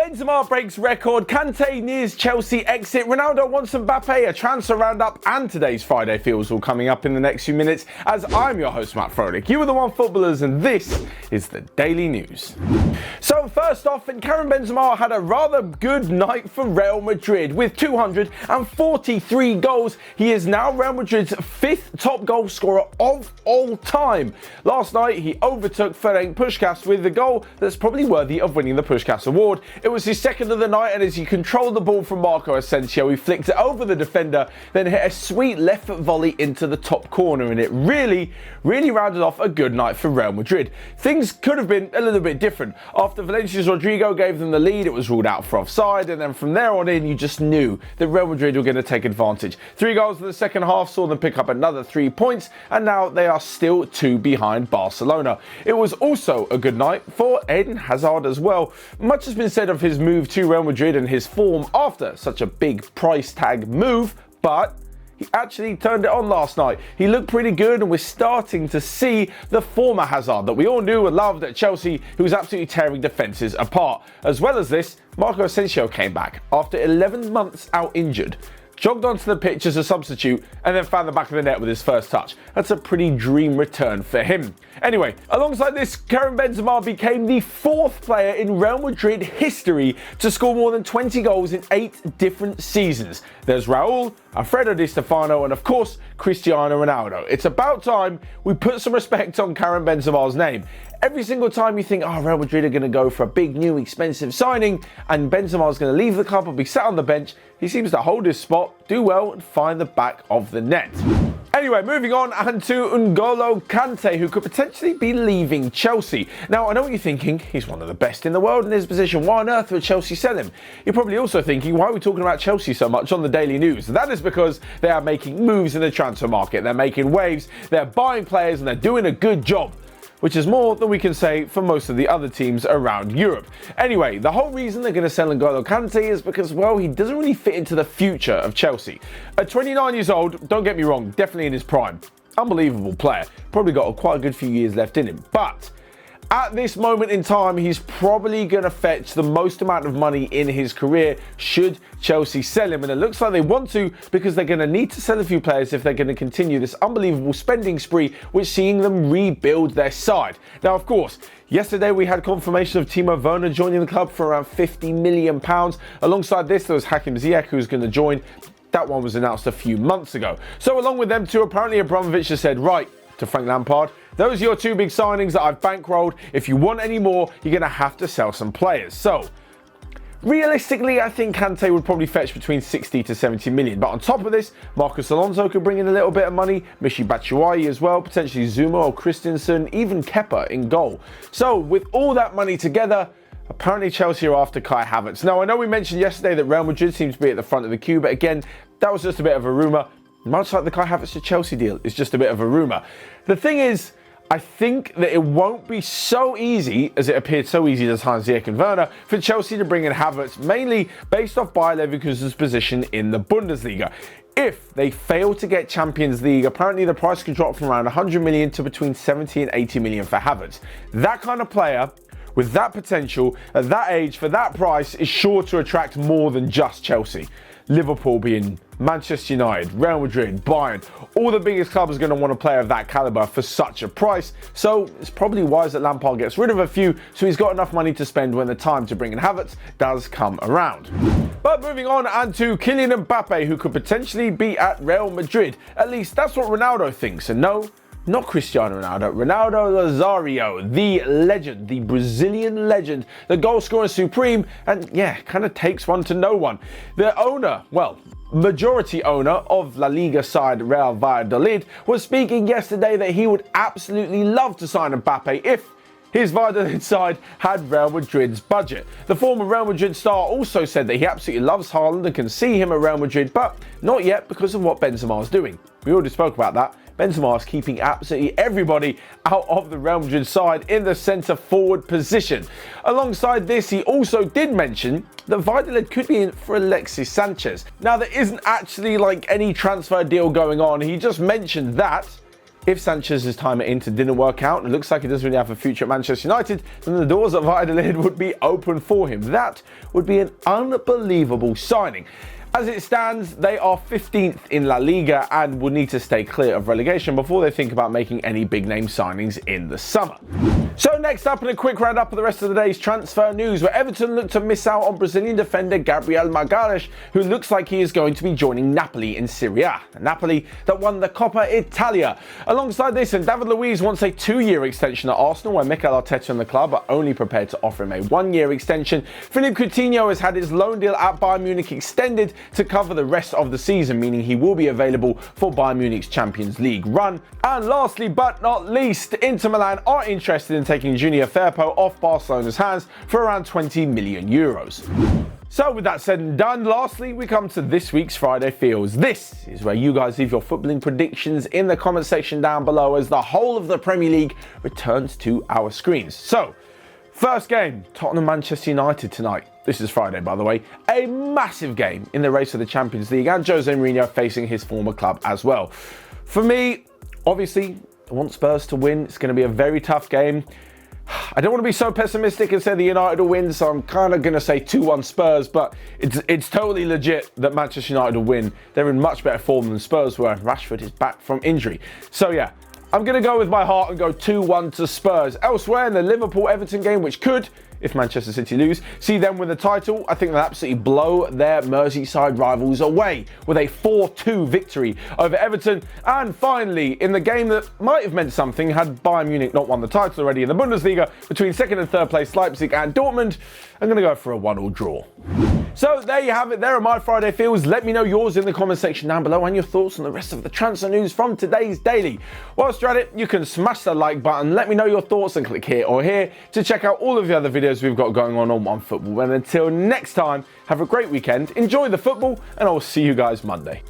Benzema breaks record, Kante nears Chelsea exit, Ronaldo wants Mbappe, a transfer roundup, and today's Friday feels all coming up in the next few minutes as I'm your host Matt Froelich. You are the One Footballers and this is the Daily News. So first off, Karim Benzema had a rather good night for Real Madrid. With 243 goals, he is now Real Madrid's 5th top goal scorer of all time. Last night he overtook Ferenc Puskás with the goal that's probably worthy of winning the Puskás Award. It was his second of the night, and as he controlled the ball from Marco Asensio, he flicked it over the defender, then hit a sweet left foot volley into the top corner, and it really rounded off a good night for Real Madrid. Things could have been a little bit different. After Valencia's Rodrigo gave them the lead, it was ruled out for offside, and then from there on in, you just knew that Real Madrid were going to take advantage. 3 goals in the second half saw them pick up another 3 points, and now they are still 2 behind Barcelona. It was also a good night for Eden Hazard as well. Much has been said of his move to Real Madrid and his form after such a big price tag move, but he actually turned it on last night. He looked pretty good, and we're starting to see the former Hazard that we all knew and loved at Chelsea, who was absolutely tearing defences apart. As well as this, Marco Asensio came back after 11 months out injured, jogged onto the pitch as a substitute, and then found the back of the net with his first touch. That's a pretty dream return for him. Anyway, alongside this, Karim Benzema became the 4th player in Real Madrid history to score more than 20 goals in 8 different seasons. There's Raul, Alfredo Di Stefano, and of course, Cristiano Ronaldo. It's about time we put some respect on Karim Benzema's name. Every single time you think, Real Madrid are going to go for a big, new, expensive signing, and Benzema's going to leave the club or be sat on the bench, he seems to hold his spot, do well, and find the back of the net. Anyway, moving on and to N'Golo Kante, who could potentially be leaving Chelsea. Now, I know what you're thinking. He's one of the best in the world in his position. Why on earth would Chelsea sell him? You're probably also thinking, why are we talking about Chelsea so much on the Daily News? That is because they are making moves in the transfer market. They're making waves, they're buying players, and they're doing a good job, which is more than we can say for most of the other teams around Europe. Anyway, the whole reason they're going to sell N'Golo Kante is because, well, he doesn't really fit into the future of Chelsea. At 29 years old, don't get me wrong, definitely in his prime. Unbelievable player. Probably got quite a good few years left in him. But at this moment in time, he's probably going to fetch the most amount of money in his career should Chelsea sell him. And it looks like they want to, because they're going to need to sell a few players if they're going to continue this unbelievable spending spree, which seeing them rebuild their side. Now, of course, yesterday we had confirmation of Timo Werner joining the club for around £50 million. Alongside this, there was Hakim Ziyech, who's going to join. That one was announced a few months ago. So along with them two, apparently Abramovich has said, right, to Frank Lampard, those are your 2 big signings that I've bankrolled. If you want any more, you're going to have to sell some players. So realistically, I think Kante would probably fetch between 60 to 70 million. But on top of this, Marcos Alonso could bring in a little bit of money, Michy Batshuayi as well, potentially Zuma or Christensen, even Kepa in goal. So with all that money together, apparently Chelsea are after Kai Havertz. Now, I know we mentioned yesterday that Real Madrid seems to be at the front of the queue, but again, that was just a bit of a rumour. Much like the Kai Havertz to Chelsea deal is just a bit of a rumour. The thing is, I think that it won't be so easy, as it appeared so easy to sign Ziyech and Werner, for Chelsea to bring in Havertz, mainly based off Bayer Leverkusen's position in the Bundesliga. If they fail to get Champions League, apparently the price could drop from around 100 million to between 70 and 80 million for Havertz. That kind of player, with that potential, at that age, for that price, is sure to attract more than just Chelsea. Liverpool being Manchester United, Real Madrid, Bayern, all the biggest clubs are going to want a player of that caliber for such a price. So it's probably wise that Lampard gets rid of a few, so he's got enough money to spend when the time to bring in Havertz does come around. But moving on and to Kylian Mbappe, who could potentially be at Real Madrid. At least that's what Ronaldo thinks. And no, not Cristiano Ronaldo, Ronaldo Nazario, the legend, the Brazilian legend, the goal scorer supreme, and yeah, kind of takes one to know one. The owner, well, majority owner of La Liga side Real Valladolid, was speaking yesterday that he would absolutely love to sign Mbappe if his Valladolid side had Real Madrid's budget. The former Real Madrid star also said that he absolutely loves Haaland and can see him at Real Madrid, but not yet because of what Benzema is doing. We already spoke about that. Benzema is keeping absolutely everybody out of the Real Madrid side in the centre forward position. Alongside this, he also did mention that Valladolid could be in for Alexis Sanchez. Now, there isn't actually like any transfer deal going on. He just mentioned that If Sanchez's time at Inter didn't work out, and it looks like he doesn't really have a future at Manchester United, then the doors at Valladolid would be open for him. That would be an unbelievable signing. As it stands, they are 15th in La Liga and will need to stay clear of relegation before they think about making any big-name signings in the summer. So next up, in a quick roundup of the rest of the day's transfer news, where Everton look to miss out on Brazilian defender Gabriel Magalhães, who looks like he is going to be joining Napoli in Serie A. Napoli that won the Coppa Italia. Alongside this, and David Luiz wants a 2-year extension at Arsenal, where Mikel Arteta and the club are only prepared to offer him a 1-year extension. Philippe Coutinho has had his loan deal at Bayern Munich extended to cover the rest of the season, meaning he will be available for Bayern Munich's Champions League run. And lastly but not least, Inter Milan are interested in taking Junior Firpo off Barcelona's hands for around 20 million euros. So with that said and done, lastly we come to this week's Friday Feels. This is where you guys leave your footballing predictions in the comment section down below as the whole of the Premier League returns to our screens. So, first game, Tottenham-Manchester United tonight. This is Friday, by the way. A massive game in the race for the Champions League, and Jose Mourinho facing his former club as well. For me, obviously, I want Spurs to win. It's going to be a very tough game. I don't want to be so pessimistic and say the United will win, so I'm kind of going to say 2-1 Spurs, but it's totally legit that Manchester United will win. They're in much better form than Spurs were. Rashford is back from injury. So yeah, I'm going to go with my heart and go 2-1 to Spurs. Elsewhere in the Liverpool-Everton game, which could, if Manchester City lose, see them win the title, I think they'll absolutely blow their Merseyside rivals away with a 4-2 victory over Everton. And finally, in the game that might have meant something had Bayern Munich not won the title already in the Bundesliga, between second and third place Leipzig and Dortmund, I'm going to go for a 1-1 draw. So there you have it. There are my Friday Feels. Let me know yours in the comment section down below and your thoughts on the rest of the transfer news from today's daily. Whilst you're at it, you can smash the like button, let me know your thoughts, and click here or here to check out all of the other videos we've got going on OneFootball. And until next time, have a great weekend, enjoy the football, and I'll see you guys Monday.